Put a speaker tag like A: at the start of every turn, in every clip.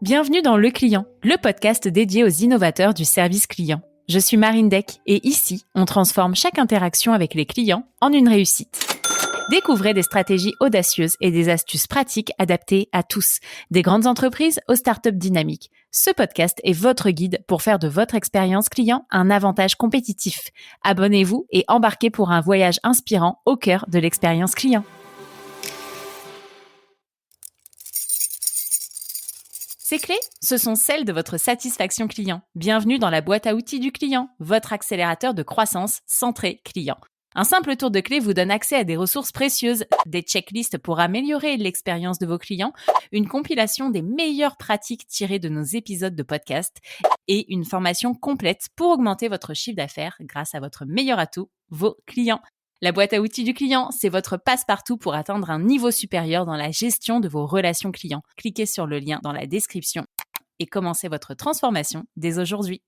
A: Bienvenue dans Le Client, le podcast dédié aux innovateurs du service client. Je suis Marine Deck et ici, on transforme chaque interaction avec les clients en une réussite. Découvrez des stratégies audacieuses et des astuces pratiques adaptées à tous, des grandes entreprises aux startups dynamiques. Ce podcast est votre guide pour faire de votre expérience client un avantage compétitif. Abonnez-vous et embarquez pour un voyage inspirant au cœur de l'expérience client. Ces clés, ce sont celles de votre satisfaction client. Bienvenue dans la boîte à outils du client, votre accélérateur de croissance centré client. Un simple tour de clé vous donne accès à des ressources précieuses, des checklists pour améliorer l'expérience de vos clients, une compilation des meilleures pratiques tirées de nos épisodes de podcast et une formation complète pour augmenter votre chiffre d'affaires grâce à votre meilleur atout, vos clients. La boîte à outils du client, c'est votre passe-partout pour atteindre un niveau supérieur dans la gestion de vos relations clients. Cliquez sur le lien dans la description et commencez votre transformation dès aujourd'hui.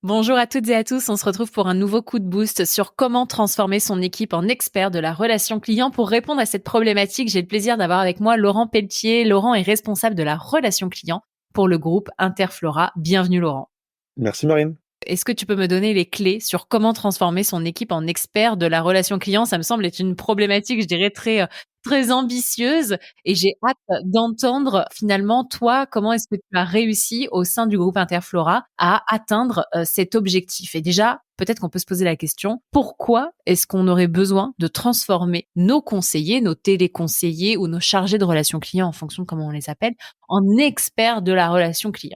A: Bonjour à toutes et à tous, on se retrouve pour un nouveau coup de boost sur comment transformer son équipe en expert de la relation client. Pour répondre à cette problématique, j'ai le plaisir d'avoir avec moi Laurent Pelletier. Laurent est responsable de la relation client pour le groupe Interflora. Bienvenue Laurent.
B: Merci Marine.
A: Est-ce que tu peux me donner les clés sur comment transformer son équipe en expert de la relation client ? Ça me semble être une problématique, je dirais, très ambitieuse et j'ai hâte d'entendre finalement, toi, comment est-ce que tu as réussi au sein du groupe Interflora à atteindre cet objectif ? Et déjà, peut-être qu'on peut se poser la question, pourquoi est-ce qu'on aurait besoin de transformer nos conseillers, nos téléconseillers ou nos chargés de relations clients en fonction de comment on les appelle, en experts de la relation client ?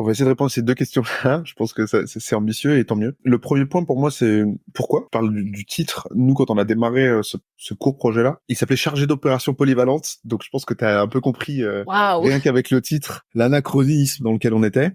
B: On va essayer de répondre à ces deux questions-là. Je pense que c'est ambitieux et tant mieux. Le premier point pour moi, c'est pourquoi. Je parle du titre. Nous, quand on a démarré ce court projet-là, il s'appelait Chargé d'opérations polyvalentes. Donc, je pense que tu as un peu compris, rien qu'avec le titre, l'anachronisme dans lequel on était.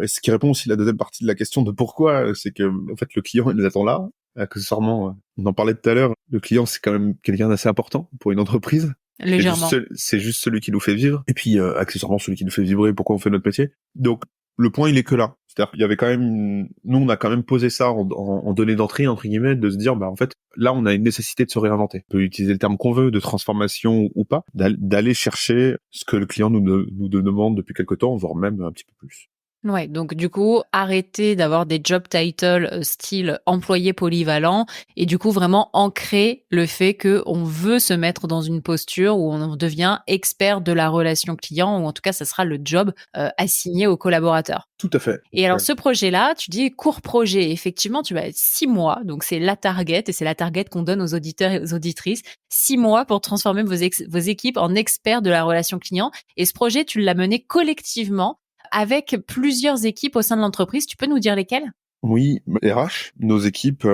B: Et ce qui répond aussi à la deuxième partie de la question de pourquoi, c'est que en fait, le client, il nous attend là. Accessoirement, on en parlait tout à l'heure, le client, c'est quand même quelqu'un d'assez important pour une entreprise.
A: Légèrement.
B: C'est juste celui qui nous fait vivre. Et puis, accessoirement, celui qui nous fait vibrer, pourquoi on fait notre métier. Donc, le point, il est que là. C'est-à-dire qu'il y avait quand même, nous, on a quand même posé ça en données d'entrée, entre guillemets, de se dire, bah, en fait, là, on a une nécessité de se réinventer. On peut utiliser le terme qu'on veut, de transformation ou pas, d'aller chercher ce que le client nous demande depuis quelque temps, voire même un petit peu plus.
A: Ouais, donc du coup, arrêter d'avoir des job titles style employé polyvalent et du coup vraiment ancrer le fait que on veut se mettre dans une posture où on devient expert de la relation client ou en tout cas, ça sera le job assigné aux collaborateurs.
B: Tout à fait.
A: Et alors ce projet-là, tu dis court projet, effectivement, tu vas être 6 mois, donc c'est la target et c'est la target qu'on donne aux auditeurs et aux auditrices, 6 mois pour transformer vos équipes en experts de la relation client. Et ce projet, tu l'as mené collectivement avec plusieurs équipes au sein de l'entreprise. Tu peux nous dire lesquelles ?
B: Oui, RH, nos équipes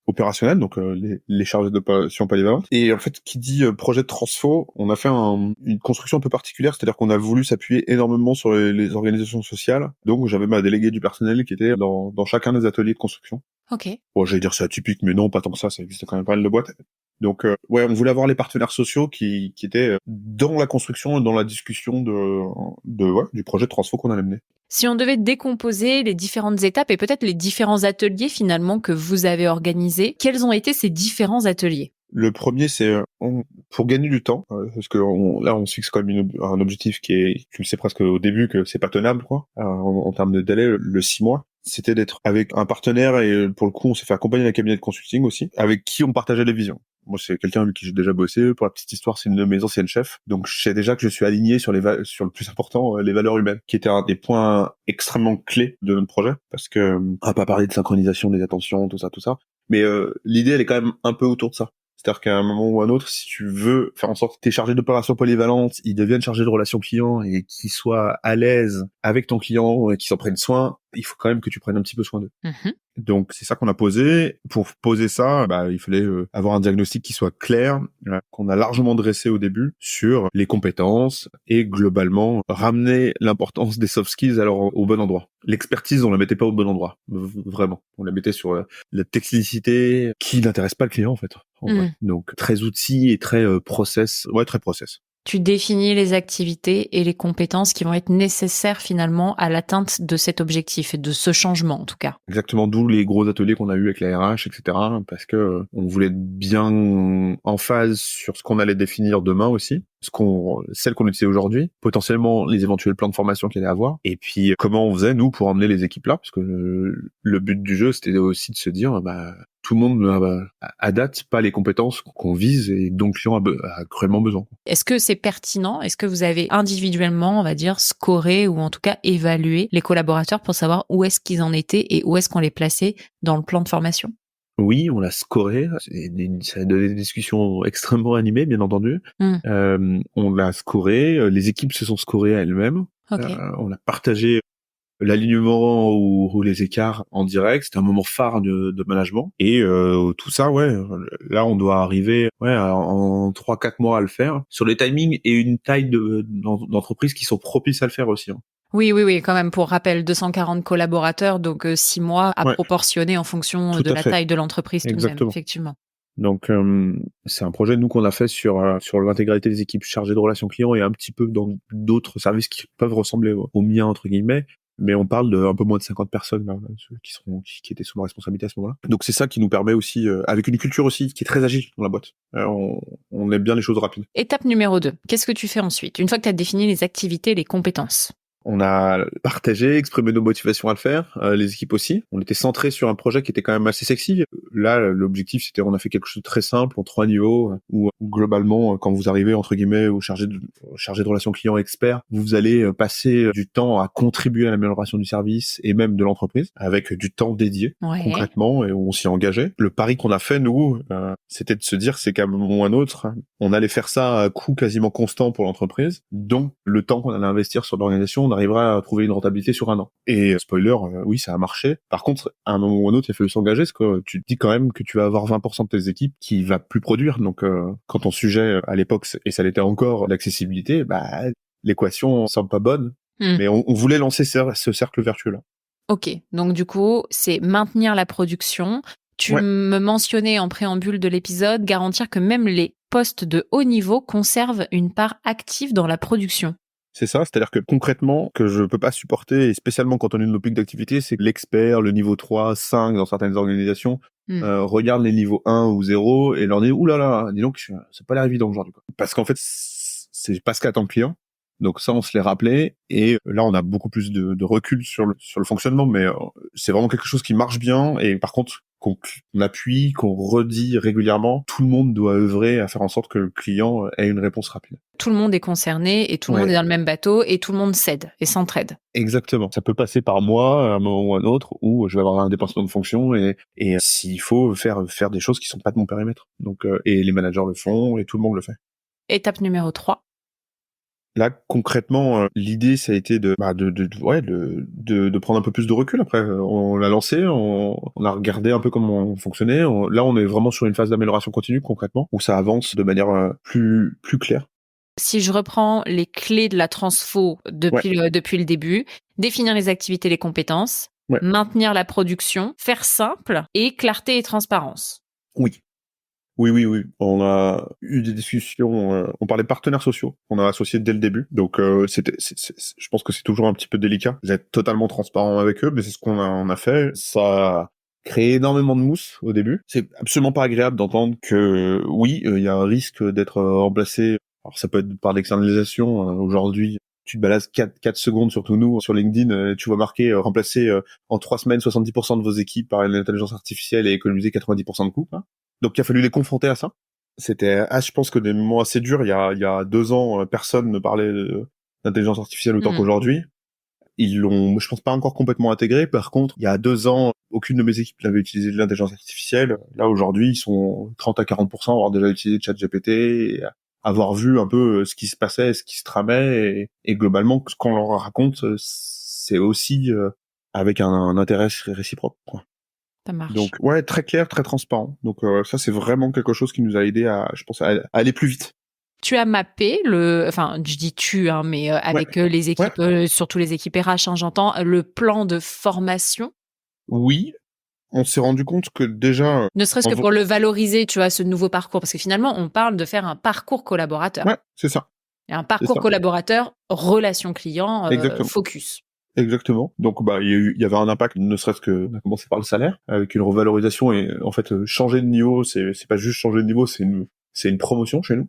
B: opérationnelles, donc les chargés d'opérations polyvalentes. Et en fait, qui dit projet de transfo, on a fait une construction un peu particulière, c'est-à-dire qu'on a voulu s'appuyer énormément sur les organisations sociales. Donc, j'avais ma déléguée du personnel qui était dans chacun des ateliers de construction.
A: Ok.
B: Bon, j'allais dire c'est atypique, mais non, pas tant que ça existe quand même pas mal de boîtes. Donc, on voulait avoir les partenaires sociaux qui étaient dans la construction et dans la discussion du projet de transfo qu'on allait mener.
A: Si on devait décomposer les différentes étapes et peut-être les différents ateliers finalement que vous avez organisés, quels ont été ces différents ateliers ?
B: Le premier, c'est pour gagner du temps, parce que là, on se fixe quand même un objectif qui est, tu le sais presque au début, que c'est pas tenable, quoi, en termes de délai, le 6 mois. C'était d'être avec un partenaire et pour le coup, on s'est fait accompagner d'un cabinet de consulting aussi, avec qui on partageait les visions. Moi, c'est quelqu'un avec qui j'ai déjà bossé. Pour la petite histoire, c'est une de mes anciennes chefs. Donc, je sais déjà que je suis aligné sur sur le plus important, les valeurs humaines, qui était un des points extrêmement clés de notre projet. Parce que, on va pas parler de synchronisation des attentions, tout ça. Mais, l'idée, elle est quand même un peu autour de ça. C'est-à-dire qu'à un moment ou à un autre, si tu veux faire en sorte que tes chargés d'opérations polyvalentes, ils deviennent chargés de relations clients et qu'ils soient à l'aise avec ton client et qu'ils s'en prennent soin, il faut quand même que tu prennes un petit peu soin d'eux.
A: Mmh.
B: Donc, c'est ça qu'on a posé. Pour poser ça, il fallait avoir un diagnostic qui soit clair, qu'on a largement dressé au début sur les compétences et globalement ramener l'importance des soft skills au bon endroit. L'expertise, on la mettait pas au bon endroit, vraiment. On la mettait sur la technicité qui n'intéresse pas le client en fait. En vrai. Donc, très outil et très process. Ouais, très process.
A: Tu définis les activités et les compétences qui vont être nécessaires finalement à l'atteinte de cet objectif et de ce changement en tout cas.
B: Exactement, d'où les gros ateliers qu'on a eu avec la RH, etc. Parce que on voulait être bien en phase sur ce qu'on allait définir demain aussi, celle qu'on utilisait aujourd'hui, potentiellement les éventuels plans de formation qu'il allait avoir, et puis comment on faisait nous pour emmener les équipes là, parce que le but du jeu c'était aussi de se dire tout le monde n'a à date pas les compétences qu'on vise et dont le client a cruellement besoin.
A: Est-ce que c'est pertinent? Est-ce que vous avez individuellement, on va dire, scoré ou en tout cas évalué les collaborateurs pour savoir où est-ce qu'ils en étaient et où est-ce qu'on les plaçait dans le plan de formation?
B: Oui, on l'a scoré. Ça a donné des discussions extrêmement animées, bien entendu. On l'a scoré. Les équipes se sont scorées elles-mêmes.
A: Okay.
B: On a partagé l'alignement ou les écarts en direct. C'était un moment phare de management. Et tout ça, là, on doit arriver en 3-4 mois à le faire. Sur les timings et une taille d'entreprise qui sont propices à le faire aussi.
A: Oui, quand même, pour rappel, 240 collaborateurs, donc 6 mois à proportionner en fonction de la taille de l'entreprise tout de même, effectivement.
B: Donc, c'est un projet, nous, qu'on a fait sur l'intégralité des équipes chargées de relations clients et un petit peu dans d'autres services qui peuvent ressembler aux miens, entre guillemets. Mais on parle de un peu moins de 50 personnes là, qui étaient sous ma responsabilité à ce moment-là. Donc c'est ça qui nous permet aussi, avec une culture aussi qui est très agile dans la boîte. On aime bien les choses rapides.
A: Étape numéro 2. Qu'est-ce que tu fais ensuite, une fois que tu as défini les activités et les compétences?
B: On a partagé, exprimé nos motivations à le faire, les équipes aussi. On était centré sur un projet qui était quand même assez sexy. Là, l'objectif, c'était, on a fait quelque chose de très simple, en 3 niveaux, où globalement, quand vous arrivez, entre guillemets, au chargé de relations clients expert, vous allez passer du temps à contribuer à l'amélioration du service et même de l'entreprise, avec du temps dédié, concrètement, et où on s'y engageait. Le pari qu'on a fait, nous, c'était de se dire, c'est qu'à un moment ou un autre, on allait faire ça à coût quasiment constant pour l'entreprise, donc le temps qu'on allait investir sur l'organisation, on arrivera à trouver une rentabilité sur 1 an. Et spoiler, oui, ça a marché. Par contre, à un moment ou un autre, il a fallu s'engager, parce que tu te dis quand même que tu vas avoir 20% de tes équipes qui va plus produire. Donc, quand ton sujet, à l'époque, et ça l'était encore, l'accessibilité, l'équation semble pas bonne. Mais on voulait lancer ce cercle vertueux-là.
A: Ok, donc du coup, c'est maintenir la production. Tu me mentionnais en préambule de l'épisode, garantir que même les postes de haut niveau conservent une part active dans la production.
B: C'est ça, c'est-à-dire que concrètement, que je peux pas supporter, et spécialement quand on est dans nos pics d'activité, c'est que l'expert, le niveau 3, 5 dans certaines organisations, regarde les niveaux 1 ou 0 et leur dit « Ouh là là, dis donc, c'est pas l'air évident aujourd'hui. » Parce qu'en fait, c'est pas ce qu'attend le client. Donc ça, on se l'est rappelé, et là, on a beaucoup plus de recul sur le fonctionnement, mais c'est vraiment quelque chose qui marche bien, et par contre, qu'on appuie, qu'on redit régulièrement, tout le monde doit œuvrer à faire en sorte que le client ait une réponse rapide.
A: Tout le monde est concerné et tout le monde est dans le même bateau et tout le monde s'aide et s'entraide.
B: Exactement. Ça peut passer par moi à un moment ou à un autre où je vais avoir un dépassement de fonction et s'il faut faire des choses qui sont pas de mon périmètre. Donc et les managers le font et tout le monde le fait.
A: Étape numéro 3.
B: Là, concrètement, l'idée, ça a été de prendre un peu plus de recul. Après, on l'a lancé, on a regardé un peu comment on fonctionnait. Là, on est vraiment sur une phase d'amélioration continue, concrètement, où ça avance de manière plus claire.
A: Si je reprends les clés de la transfo depuis le début, définir les activités, les compétences, maintenir la production, faire simple et clarté et transparence.
B: Oui. On a eu des discussions, on parlait de partenaires sociaux qu'on a associés dès le début. Donc je pense que c'est toujours un petit peu délicat d'être totalement transparent avec eux, mais c'est ce qu'on a fait. Ça a créé énormément de mousse au début. C'est absolument pas agréable d'entendre que oui, il y a un risque d'être remplacé. Alors ça peut être par l'externalisation. Aujourd'hui, tu te balades 4 secondes, surtout nous, sur LinkedIn, tu vois marqué remplacer en 3 semaines 70% de vos équipes par l'intelligence artificielle et économiser 90% de coûts. Donc il a fallu les confronter à ça. C'était, je pense que des moments assez durs. Il y a 2 ans, personne ne parlait d'intelligence artificielle autant qu'aujourd'hui. Ils l'ont, je pense, pas encore complètement intégré. Par contre, il y a 2 ans, aucune de mes équipes n'avait utilisé de l'intelligence artificielle. Là, aujourd'hui, ils sont 30 à 40% à avoir déjà utilisé ChatGPT, et avoir vu un peu ce qui se passait, ce qui se tramait, et globalement, ce qu'on leur raconte, c'est aussi avec un intérêt réciproque, quoi.
A: Ça marche.
B: Donc très clair, très transparent. Donc ça, c'est vraiment quelque chose qui nous a aidé à aller plus vite.
A: Tu as mappé je dis tu, mais avec les équipes, surtout les équipes RH, j'entends, le plan de formation.
B: Oui, on s'est rendu compte que déjà...
A: Ne serait-ce que pour le valoriser, tu vois, ce nouveau parcours, parce que finalement, on parle de faire un parcours collaborateur.
B: Ouais, c'est ça.
A: Et un parcours collaborateur, relation client, focus.
B: Exactement. Donc, il y avait un impact, ne serait-ce que, on a commencé par le salaire, avec une revalorisation et, en fait, changer de niveau, c'est pas juste changer de niveau, c'est une promotion chez nous.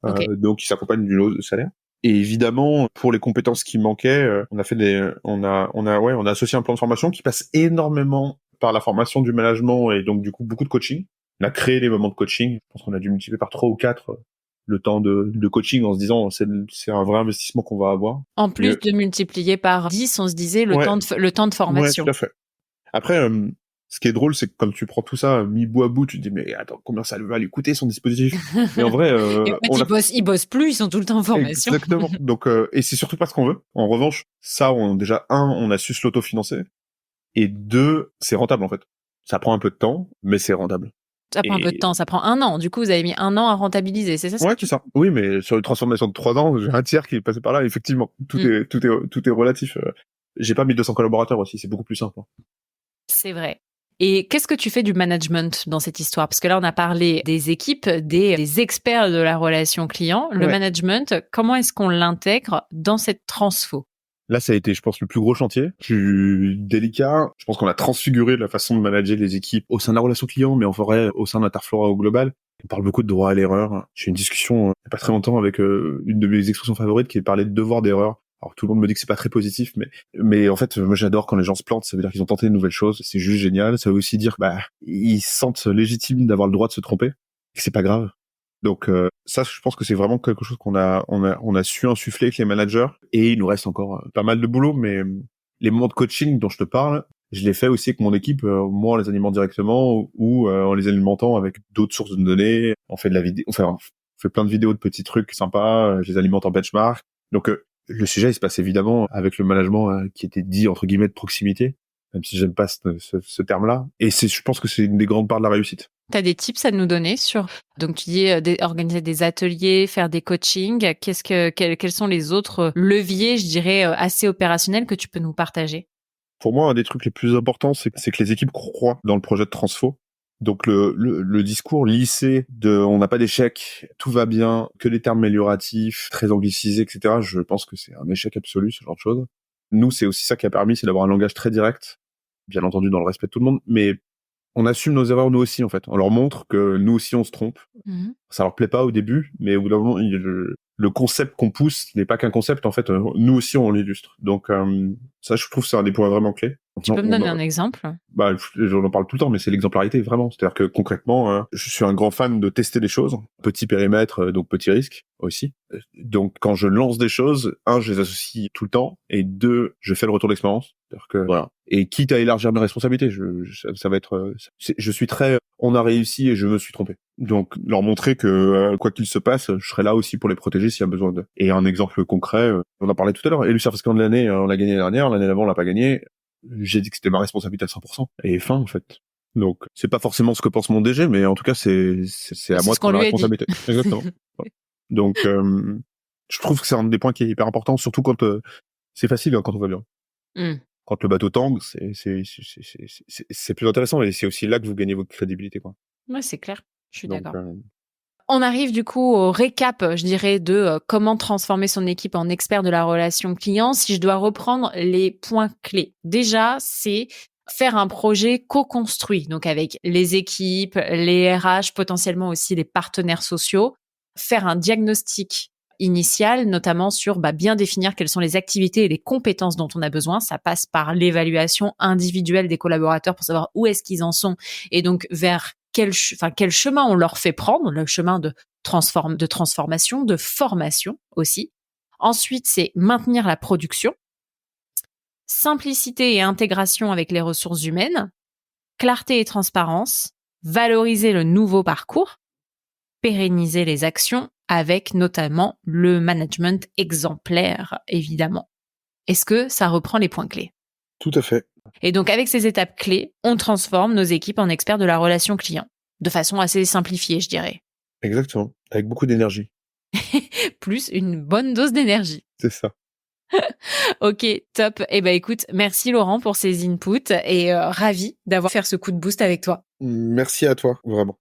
B: Okay. Donc, il s'accompagne d'une hausse de salaire. Et évidemment, pour les compétences qui manquaient, on a associé un plan de formation qui passe énormément par la formation du management et donc, du coup, beaucoup de coaching. On a créé les moments de coaching. Je pense qu'on a dû multiplier par 3 ou 4 le temps de coaching en se disant c'est un vrai investissement qu'on va avoir.
A: En plus de multiplier par 10, on se disait le temps de formation.
B: Ouais, tout à fait. Après, ce qui est drôle, c'est que quand tu prends tout ça mis bout à bout, tu te dis mais attends, combien ça va lui coûter son dispositif? Mais en vrai,
A: ils bossent plus, ils sont tout le temps en formation.
B: Exactement. Donc et c'est surtout pas ce qu'on veut. En revanche, ça, on a su se l'autofinancer, et 2, c'est rentable en fait. Ça prend un peu de temps, mais c'est rentable.
A: Ça prend un peu de temps, ça prend 1 an. Du coup, vous avez mis 1 an à rentabiliser, c'est ça?
B: Ouais, c'est ça. Oui, mais sur une transformation de 3 ans, j'ai un tiers qui est passé par là. Effectivement, tout est relatif. J'ai pas 1200 collaborateurs aussi, c'est beaucoup plus simple.
A: C'est vrai. Et qu'est-ce que tu fais du management dans cette histoire? Parce que là, on a parlé des équipes, des experts de la relation client. Le management, comment est-ce qu'on l'intègre dans cette transfo?
B: Là, ça a été, je pense, le plus gros chantier, plus délicat. Je pense qu'on a transfiguré la façon de manager les équipes au sein de la relation client, mais en vrai, au sein d'Interflora au global. On parle beaucoup de droit à l'erreur. J'ai eu une discussion il n'y a pas très longtemps avec une de mes expressions favorites qui parlait de devoir d'erreur. Alors tout le monde me dit que c'est pas très positif, mais en fait, moi j'adore quand les gens se plantent. Ça veut dire qu'ils ont tenté de nouvelles choses. C'est juste génial. Ça veut aussi dire ils se sentent légitimes d'avoir le droit de se tromper, que c'est pas grave. Donc ça, je pense que c'est vraiment quelque chose qu'on a su insuffler avec les managers, et il nous reste encore pas mal de boulot, mais les moments de coaching dont je te parle, je les fais aussi avec mon équipe, moi en les animant directement ou en les alimentant avec d'autres sources de données. On fait de la vidéo, on fait plein de vidéos de petits trucs sympas, je les alimente en benchmark. Donc le sujet il se passe évidemment avec le management qui était dit entre guillemets de proximité, même si j'aime pas ce terme-là. Et je pense que c'est une des grandes parts de la réussite.
A: Tu as des tips à nous donner sur, donc tu dis organiser des ateliers, faire des coachings. Quels sont les autres leviers, je dirais, assez opérationnels que tu peux nous partager?
B: Pour moi, un des trucs les plus importants, c'est que les équipes croient dans le projet de transfo. Donc le discours lissé de on n'a pas d'échec, tout va bien, que des termes amélioratifs, très anglicisés, etc. Je pense que c'est un échec absolu, ce genre de choses. Nous, c'est aussi ça qui a permis, c'est d'avoir un langage très direct, bien entendu dans le respect de tout le monde, mais on assume nos erreurs nous aussi en fait. On leur montre que nous aussi on se trompe. Mmh. Ça leur plaît pas au début, mais au bout d'un moment, le concept qu'on pousse n'est pas qu'un concept en fait. Nous aussi on l'illustre. Donc ça, je trouve que c'est un des points vraiment clés.
A: Tu peux me donner un exemple?
B: J'en parle tout le temps, mais c'est l'exemplarité vraiment. C'est-à-dire que concrètement, je suis un grand fan de tester des choses, petit périmètre, donc petit risque aussi. Donc quand je lance des choses, 1, je les associe tout le temps, et 2, je fais le retour d'expérience. C'est-à-dire que voilà. Et quitte à élargir mes responsabilités, ça va être. Je suis très. On a réussi et je me suis trompé. Donc leur montrer que quoi qu'il se passe, je serai là aussi pour les protéger s'il y a besoin d'eux. Et un exemple concret, on en parlait tout à l'heure. Élu Service Client de l'année, on l'a gagné l'année d'avant on l'a pas gagné. J'ai dit que c'était ma responsabilité à 100%. Et fin, en fait. Donc, c'est pas forcément ce que pense mon DG, mais en tout cas, c'est à moi de prendre la responsabilité. Exactement. Donc, je trouve que c'est un des points qui est hyper important, surtout quand c'est facile, quand on va bien. Mm. Quand le bateau tangue, c'est plus intéressant, et c'est aussi là que vous gagnez votre crédibilité, quoi.
A: Ouais, c'est clair. Je suis d'accord. On arrive du coup au récap, je dirais, de comment transformer son équipe en expert de la relation client. Si je dois reprendre les points clés. Déjà, c'est faire un projet co-construit, donc avec les équipes, les RH, potentiellement aussi les partenaires sociaux. Faire un diagnostic initial, notamment sur bien définir quelles sont les activités et les compétences dont on a besoin. Ça passe par l'évaluation individuelle des collaborateurs pour savoir où est-ce qu'ils en sont, et donc vers quel chemin on leur fait prendre, le chemin de transformation, de formation aussi. Ensuite, c'est maintenir la production, simplicité et intégration avec les ressources humaines, clarté et transparence, valoriser le nouveau parcours, pérenniser les actions avec notamment le management exemplaire, évidemment. Est-ce que ça reprend les points clés?
B: Tout à fait.
A: Et donc, avec ces étapes clés, on transforme nos équipes en experts de la relation client. De façon assez simplifiée, je dirais.
B: Exactement. Avec beaucoup d'énergie.
A: Plus une bonne dose d'énergie.
B: C'est ça.
A: Ok, top. Écoute, merci Laurent pour ces inputs, et ravi d'avoir fait ce coup de boost avec toi.
B: Merci à toi, vraiment.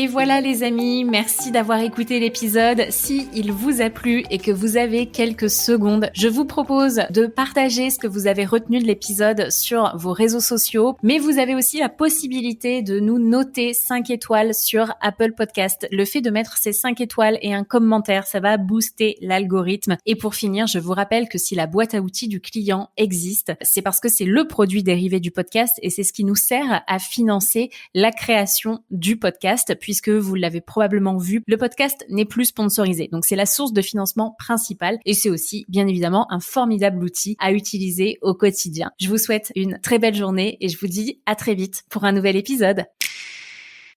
A: Et voilà les amis, merci d'avoir écouté l'épisode. Si il vous a plu et que vous avez quelques secondes, je vous propose de partager ce que vous avez retenu de l'épisode sur vos réseaux sociaux, mais vous avez aussi la possibilité de nous noter 5 étoiles sur Apple Podcast. Le fait de mettre ces 5 étoiles et un commentaire, ça va booster l'algorithme. Et pour finir, je vous rappelle que si la boîte à outils du client existe, c'est parce que c'est le produit dérivé du podcast et c'est ce qui nous sert à financer la création du podcast, puisque vous l'avez probablement vu, le podcast n'est plus sponsorisé. Donc c'est la source de financement principale et c'est aussi bien évidemment un formidable outil à utiliser au quotidien. Je vous souhaite une très belle journée et je vous dis à très vite pour un nouvel épisode.